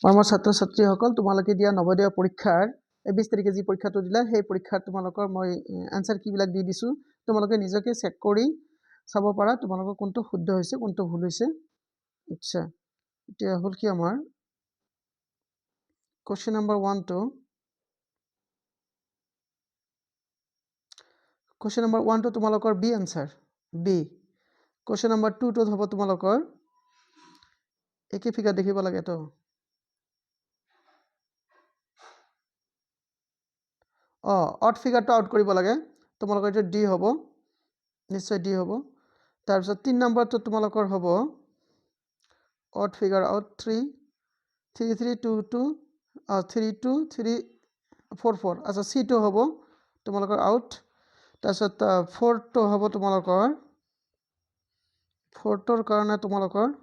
মোৰ ছাত্ৰ ছাত্ৰীসকল তোমালোকে দিয়া নৱোদয় পৰীক্ষাৰ 20 তাৰিখে যি পৰীক্ষাটো দিলা সেই পৰীক্ষাত তোমালোকৰ মই আনসাৰ কিবিলাক দি দিছো তোমালোকে নিজকে চেক কৰি চাব পাৰা তোমালোকৰ কোনটো শুদ্ধ হৈছে কোনটো ভুল হৈছে আচ্ছা এতিয়া হল কি আমাৰ question number 1 to question number 1 to তোমালোকৰ B answer B question number 2 to হ'ব তোমালোকৰ একে ফিগাৰ দেখিব লাগে তো অড ফিগাৰটো আউট কৰিব লাগে তোমালোকৰ এটা ডি হ'ব নিশ্চয় ডি হ'ব তাৰ পিছত 3 নম্বৰটো তোমালোকৰ হ'ব অড ফিগাৰ আউট 3 3 3 2 2 3 2 3 4 4 আচ্ছা সি টো হ'ব তোমালোকৰ আউট তাৰ পিছত 4 টো হ'ব তোমালোকৰ 4 টোৰ কাৰণে তোমালোকৰ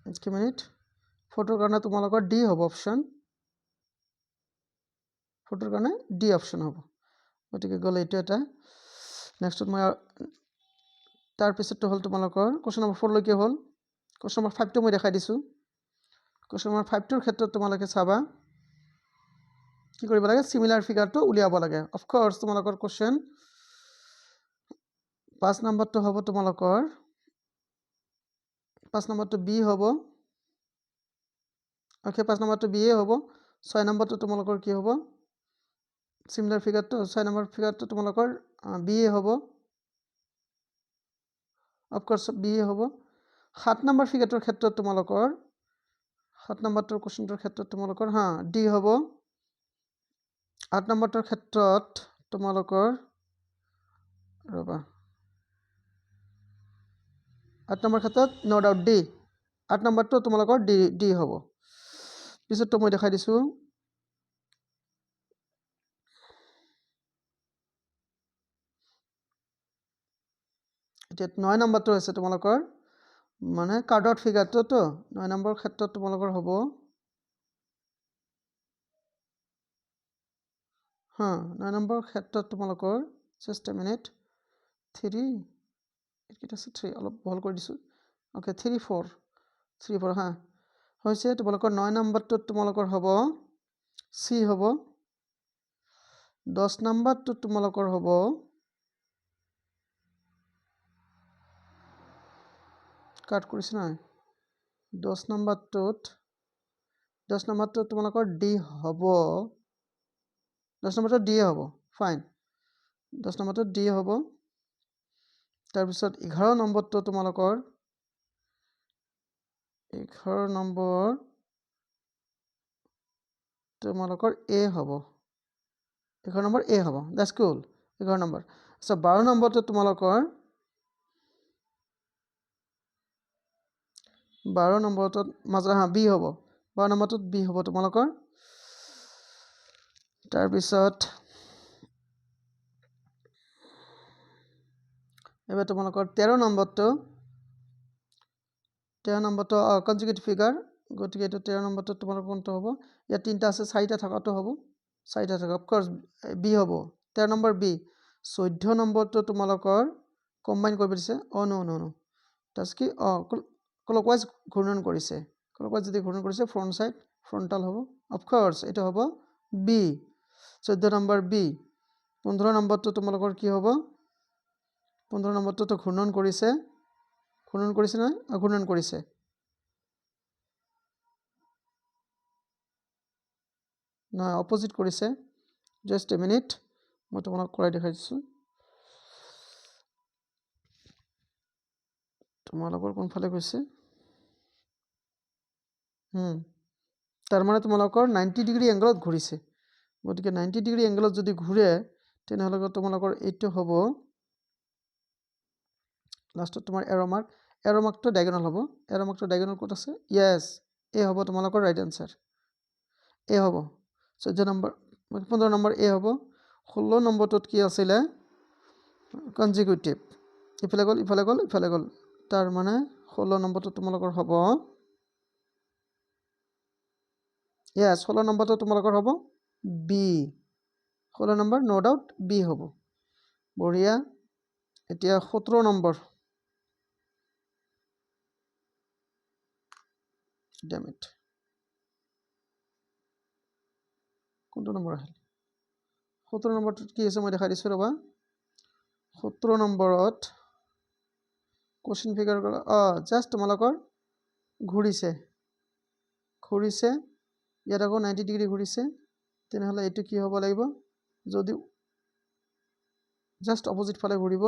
এক মিনিট 4 টোৰ কাৰণে তোমালোকৰ ডি হ'ব অপচন ফটোৰ কাৰণে ডি অপচন হ'ব গতিকে গ'লে এইটো এটা নেক্সট মই তাৰ পিছতো হল তোমালোকৰ কোশ্চেন নম্বৰ 4 লৈকে হল কোশ্চেন নম্বৰ 5 টো মই দেখাই দিছো কোশ্চেন নম্বৰ 5 টোৰ ক্ষেত্ৰত তোমালোকে চাবা কি কৰিব লাগে সিমিলাৰ ফিগাৰটো উলিয়াব লাগে অফ কোৰ্স তোমালোকৰ কোশ্চেন 5 নম্বৰটো হ'ব তোমালোকৰ 5 নম্বৰটো বি হ'ব ওকে 5 নম্বৰটো বি হ'ব 6 নম্বৰটো তোমালোকৰ কি হ'ব সিমিলাৰ ফিগাৰটো 6 নম্বৰ ফিগাৰটো তোমালোকৰ বি হ'ব অফ কোৰ্স বি হ'ব 7 নম্বৰ ফিগাৰটোৰ ক্ষেত্ৰত তোমালোকৰ 7 নম্বৰটোৰ কোশ্চেনটোৰ ক্ষেত্ৰত তোমালোকৰ ডি হ'ব 8 নম্বৰটোৰ ক্ষেত্ৰত তোমালোকৰ ৰবা 8 নম্বৰ ক্ষেত্ৰত নো ডাউট ডি 8 নম্বৰটো তোমালোকৰ ডি হ'ব পিছতো মই দেখাই দিছো এতিয়া 9 নম্বৰটো আছে তোমালোকৰ মানে কাৰ্ডৰ ফিগাৰটো তো 9 নম্বৰ ক্ষেত্ৰত তোমালোকৰ হ'ব 9 নম্বৰ ক্ষেত্ৰত তোমালোকৰ জাস্ট এ মিনিট 3 এটা আছে 3 অলপ বহল কৰি দিছো ওকে 3 4 3 4 হৈছে তোমালোকৰ 9 নম্বৰটো তোমালোকৰ হ'ব সি হ'ব 10 নম্বৰটো তোমালোকৰ হ'ব কাট কৰিছ না 10 নম্বৰটোত তোমালোকৰ ডি হ'ব 10 নম্বৰটো ডি হ'ব ফাইন 10 নম্বৰটো ডি হ'ব তাৰ পিছত 11 নম্বৰটো তোমালোকৰ 11 নম্বৰ তোমালোকৰ এ হ'ব 11 নম্বৰ এ হ'ব দ্যাটস কুল 11 নম্বৰ আচ্ছা 12 নম্বৰটো তোমালোকৰ 12 নম্বৰটো মাজা বি হ'ব 12 নম্বৰটো বি হ'ব তোমালোকৰ তাৰ পিছত এবাৰ তোমালোকৰ 13 নম্বৰটো কনজুগেটিভ ফিগাৰ গতিকে এটো 13 নম্বৰটো তোমালোকৰ কোনটো হ'ব ইয়া তিনটা আছে চাৰিটা থাকাটো হ'ব চাৰিটা থাকা অফ কোৰ্স বি হ'ব 13 নম্বৰ বি 14 নম্বৰটো তোমালোকৰ কম্বাইন কৰিব দিছে নো তাস কি ক্লকৱাইজ ঘূৰ্ণন কৰিছে ক্লকৱাইজ যদি ঘূৰ্ণন কৰিছে ফ্ৰন্ট সাইড ফ্ৰন্টাল হ'ব অফ কোৰ্স এটা হ'ব বি 14 নম্বৰ বি 15 নম্বৰটো তোমালোকৰ কি হ'ব 15 নম্বৰটো তো ঘূৰ্ণন কৰিছে না ঘূৰ্ণন কৰিছে না অপোজিট কৰিছে জাস্ট এ মিনিট মই তোমাক কৰাই দেখাই দিছো তোমালোকৰ কোনফালে গৈছে তাৰ মানে তোমালোকৰ 90 ডিগ্ৰী এংগলত ঘূৰিছে গতিকে 90 ডিগ্ৰী এংগলত যদি ঘূৰে তেনেহলে তোমালোকৰ এইটো হ'ব লাষ্টত তোমাৰ এৰো মাৰ্কটো ডায়াগোনাল হ'ব এৰো মাৰ্কটো ডায়াগোনাল ক'ত আছে ইয়েস এ হ'ব তোমালোকৰ ৰাইট আনসাৰ এ হ'ব 14 নম্বৰ 15 নম্বৰ এ হ'ব 16 নম্বৰটোত কি আছিলে কনজিকিউটিভ ইফালে গ'ল তাৰ মানে 16 নম্বৰটো তোমালোকৰ হ'ব ইয়েস 16 নম্বৰটো তোমালোকৰ হ'ব বি 16 নম্বৰ নো ডাউট বি হ'ব বঢ়িয়া এতিয়া 17 নম্বৰ ডেম ইট কোনটো নম্বৰ আহিল 17 নম্বৰটোত কি আছে মই দেখাই দিছো ৰবা 17 নম্বৰত কোশ্চেন ফিগাৰ জাস্ট তোমালোকৰ ঘূৰিছে ইয়াত আকৌ 90 ডিগ্ৰী ঘূৰিছে তেনেহলে এটো কি হ'ব লাগিব যদি জাস্ট অপোজিট ফালে ঘূৰিব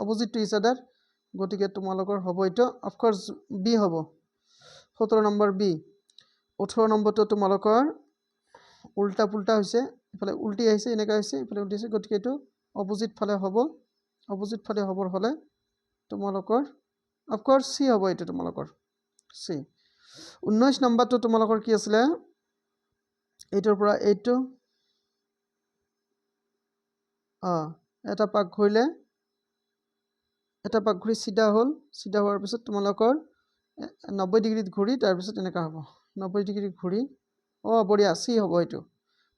অপোজিট টু ইচ আদাৰ গতিকে তোমালোকৰ হ'ব এটো অফ কোৰ্স বি হ'ব 17 নম্বৰ বি 18 নম্বৰটো তোমালোকৰ উল্টা পুল্টা হৈছে ইফালে উল্টি আহিছে এনেকা হৈছে ইফালে উল্টি হৈছে গতিকে এটো অপোজিট ফালে হ'ব অপোজিট ফালে হ'বৰ হলে তোমালোকৰ অফ কোৰ্স সি হ'ব এটো তোমালোকৰ সি 19 নম্বৰটো তোমালোকৰ কি আছিল এইটোৰ পৰা এইটো এটা পাক ঘূৰিলে এটা পাক ঘূৰি সিধা হোৱাৰ পিছত তোমালোকৰ 90 ডিগ্ৰীত ঘূৰি তাৰ পিছত এনেকা হ'ব 90 ডিগ্ৰী ঘূৰি বঢ়িয়া সি হ'ব এইটো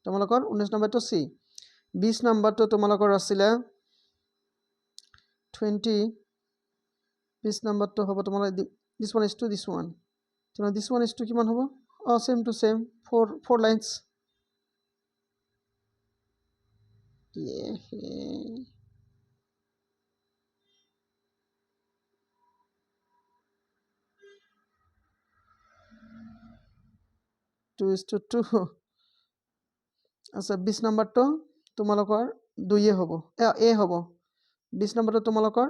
তোমালোকৰ 19 নম্বৰটো সি 20 নম্বৰটো তোমালোকৰ আছিল 20 20 নম্বৰটো হ'ব তোমালোকৰ this one is to this one তেনে this one is to কিমান হ'ব same to same four lines two is to two আচ্ছা 20 নম্বৰটো তোমালোকৰ 2 হ'ব এ হ'ব 20 নম্বৰটো তোমালোকৰ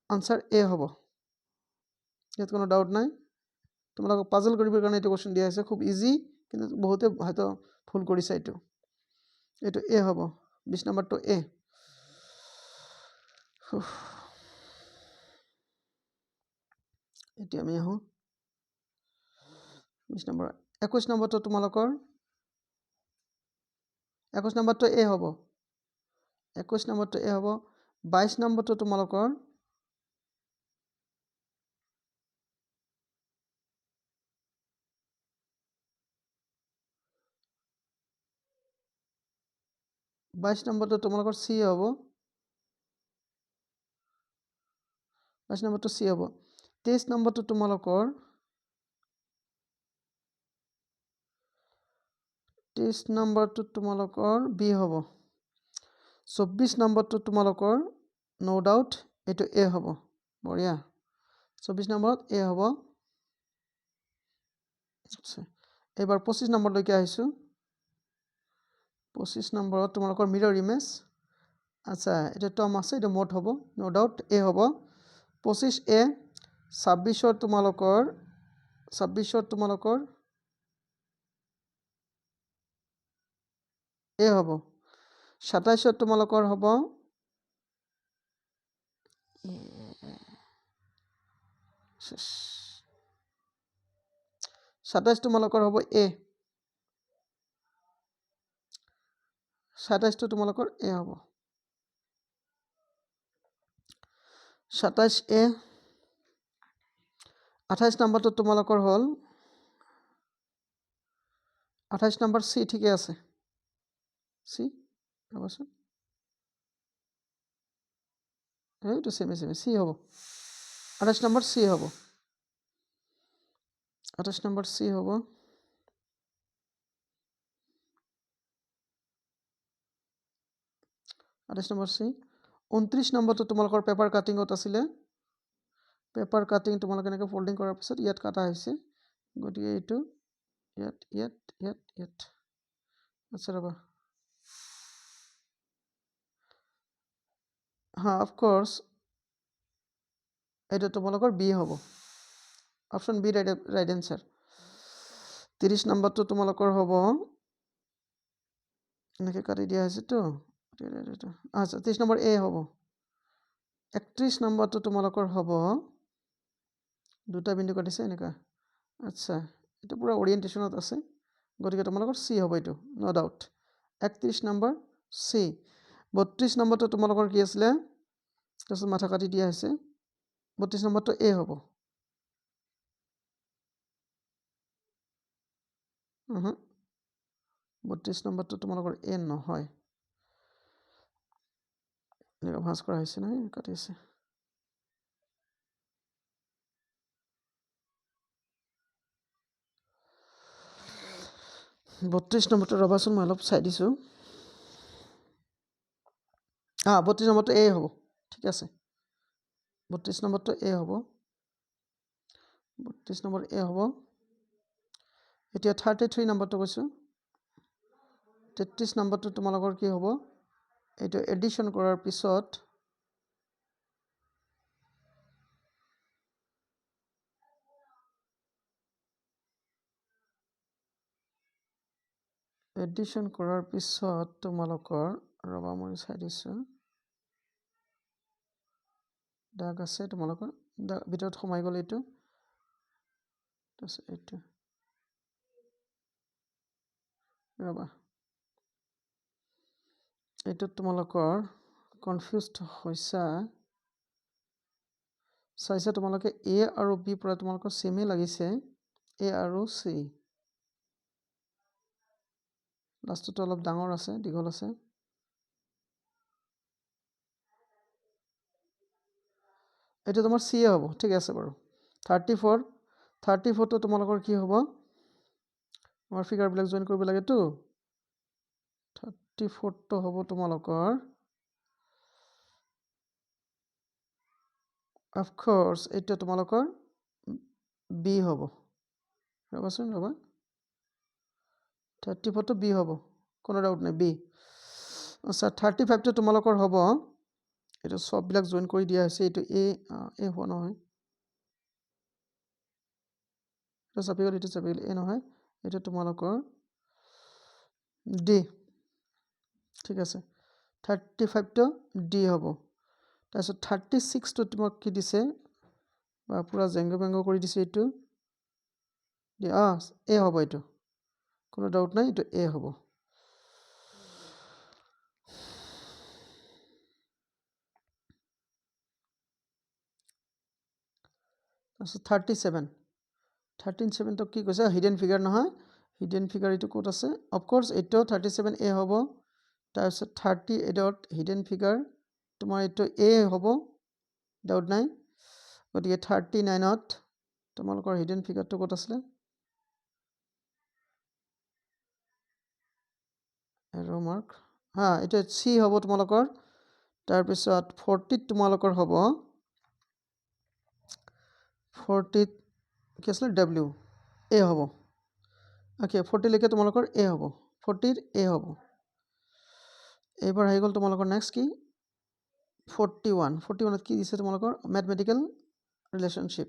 আনসাৰ এ হ'ব ইয়াত কোনো ডাউট নাই তোমালোকক পাজল কৰিবৰ কাৰণে এইটো কোশ্চেন দিয়া আছে খুব ইজি কিন্তু বহুতে হয়তো ভুল কৰিছে এইটো এ হ'ব 20 নম্বৰটো এ এতিয়া আমি আহো 20 নম্বৰ 21 নম্বৰটো তোমালোকৰ 21 নম্বৰটো এ হ'ব 21 নম্বৰটো এ হ'ব 22 নম্বৰটো তোমালোকৰ 22 নম্বৰটো তোমালোকৰ সি হ'ব 22 নম্বৰটো সি হ'ব 23 নম্বৰটো তোমালোকৰ 23 নম্বৰটো তোমালোকৰ বি হ'ব 24 নম্বৰটো তোমালোকৰ নো ডাউট এটো এ হ'ব বঢ়িয়া 24 নম্বৰত এ হ'ব এবাৰ 25 নম্বৰ লৈকে আহিছো 25 নম্বৰত তোমালোকৰ মিৰৰ ইমেজ আচ্ছা এটা টম আছে এটা মোড হ'ব নো ডাউট এ হ'ব 25 এ 26 তোমালোকৰ এ হ'ব 27 তোমালোকৰ হ'ব 27 তোমালোকৰ হ'ব এ 27 তোমালোকৰ এ হ'ব 27 এ 28 নম্বৰটো তোমালোকৰ হ'ল 28 নম্বৰ সি ঠিকে আছে সি ৰবাচোন এইটো সেমে সি হ'ব 28 নম্বৰ সি হ'ব 28 নম্বৰ সি হ'ব 28 নম্বৰ সি 29 নম্বৰটো তোমালোকৰ পেপাৰ কাটিংত আছিল পেপাৰ কাটিং তোমালোকে এনেকৈ ফোল্ডিং কৰাৰ পিছত ইয়াত কাটা হৈছে গতিকে এইটো ইয়াত আচ্ছা ৰবা অফ কোৰ্স এটা তোমালোকৰ বি হ'ব অপশন বি ৰাইট আনসাৰ 30 নম্বৰটো তোমালোকৰ হ'ব এনেকৈ কাটি দিয়া হৈছে তো আচ্ছা 30 নম্বৰ এ হ'ব 31 নম্বৰটো তোমালোকৰ হ'ব দুটা বিন্দু কাটিছে এনেকা আচ্ছা এটা পুৰা ওৰিয়েন্টেশনত আছে গতিকে তোমালোকৰ সি হ'ব এইটো নো ডাউট 31 নম্বৰ সি 32 নম্বৰটো তোমালোকৰ কি আছিল তাৰপিছত মাথা কাটি দিয়া হৈছে 32 নম্বৰটো এ হ'ব 32 নম্বৰটো তোমালোকৰ এ নহয় এনেকা ভাঁজ কৰা হৈছে নহয় কাটি আছে 32 নম্বৰটো ৰবাচোন মই অলপ চাই দিছোঁ 32 নম্বৰটো এ হ'ব ঠিক আছে 32 নম্বৰটো এ হ'ব 32 নম্বৰ এ হ'ব এতিয়া 33 নম্বৰটো কৈছোঁ 33 নম্বৰটো তোমালোকৰ কি হ'ব এইটো এডিশ্যন কৰাৰ পিছত তোমালোকৰ ৰবা মই চাই দিছোঁ দাগ আছে তোমালোকৰ ভিতৰত সোমাই গ'ল এইটো তাৰপিছত এইটো ৰবা এইটো তোমালোকৰ কনফিউজড হৈছা চাইছা তোমালোকে এ আৰু বি পৰা তোমালোকৰ সেমে লাগিছে এ আৰু সি লাষ্টটো অলপ ডাঙৰ আছে দীঘল আছে এটা তোমাৰ সি হ'ব ঠিক আছে বাৰু 34 টো তোমালোকৰ কি হ'ব আমাৰ ফিগাৰ বিলাক জয়েন কৰিব লাগে তো 34 টো হ'ব তোমালোকৰ অফ কোৰ্স এটা তোমালোকৰ বি হ'ব ৰবাচোন ৰবা 34 টো বি হ'ব কোনো ডাউট নাই বি আচ্ছা 35 টো তোমালোকৰ হ'ব এটা সব বিলাক জয়েন কৰি দিয়া হৈছে এটো এ হোৱা নহয় এটা চাপিগল এ নহয় এটা তোমালোকৰ ডি ঠিক আছে 35 টো ডি হ'ব তাৰপিছত 36 টো তোমাক কি দিছে বা পুৰা জেংগ বেংগ কৰি দিছে এইটো এ হ'ব এইটো কোনো ডাউট নাই এইটো এ হ'ব তাৰপিছত 37 তো কি কৈছে হিডেন ফিগাৰ নহয় হিডেন ফিগাৰ এইটো ক'ত আছে অফকোৰ্স এইটো 37 এ হ'ব তাৰপিছত 38ত হিডেন ফিগাৰ তোমাৰ এইটো এ হ'ব ডাউট নাই গতিকে 39ত তোমালোকৰ হিডেন ফিগাৰটো ক'ত আছে এৰো মাৰ্ক এইটো সি হ'ব তোমালোকৰ তাৰপিছত 40ত তোমালোকৰ হ'ব 40ত কি আছে ডব্লিউ এ হ'ব ওকে 40 লৈকে তোমালোকৰ এ হ'ব 40ৰ এ হ'ব এইবাৰ আহি গ'ল তোমালোকৰ নেক্সট কি 41ত কি দিছে তোমালোকৰ ম্যাথমেটিক্যাল রিলেশনশিপ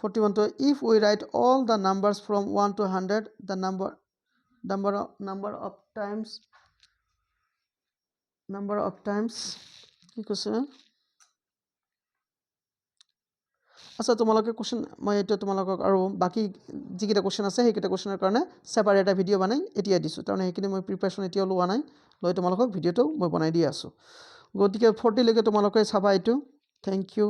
41 তো if we write all the numbers from 1 to 100 the number of times কি কৈছে আচ্ছা তোমালোকে কোশ্চেন মই এটা তোমালোকক আৰু বাকি যিকেইটা কোশ্চেন আছে সেইকেইটা কোশ্চেনৰ কাৰণে সেপাৰেট এটা ভিডিও বনাই এতিয়া দিছো তাৰমানে সেইখিনি মই প্ৰিপাৰেচন এতিয়া লোৱা নাই লৈ তোমালোকক ভিডিওটো মই বনাই দি আছো গতিকে 40 লৈকে তোমালোকে চাবা এইটো থ্যাংক ইউ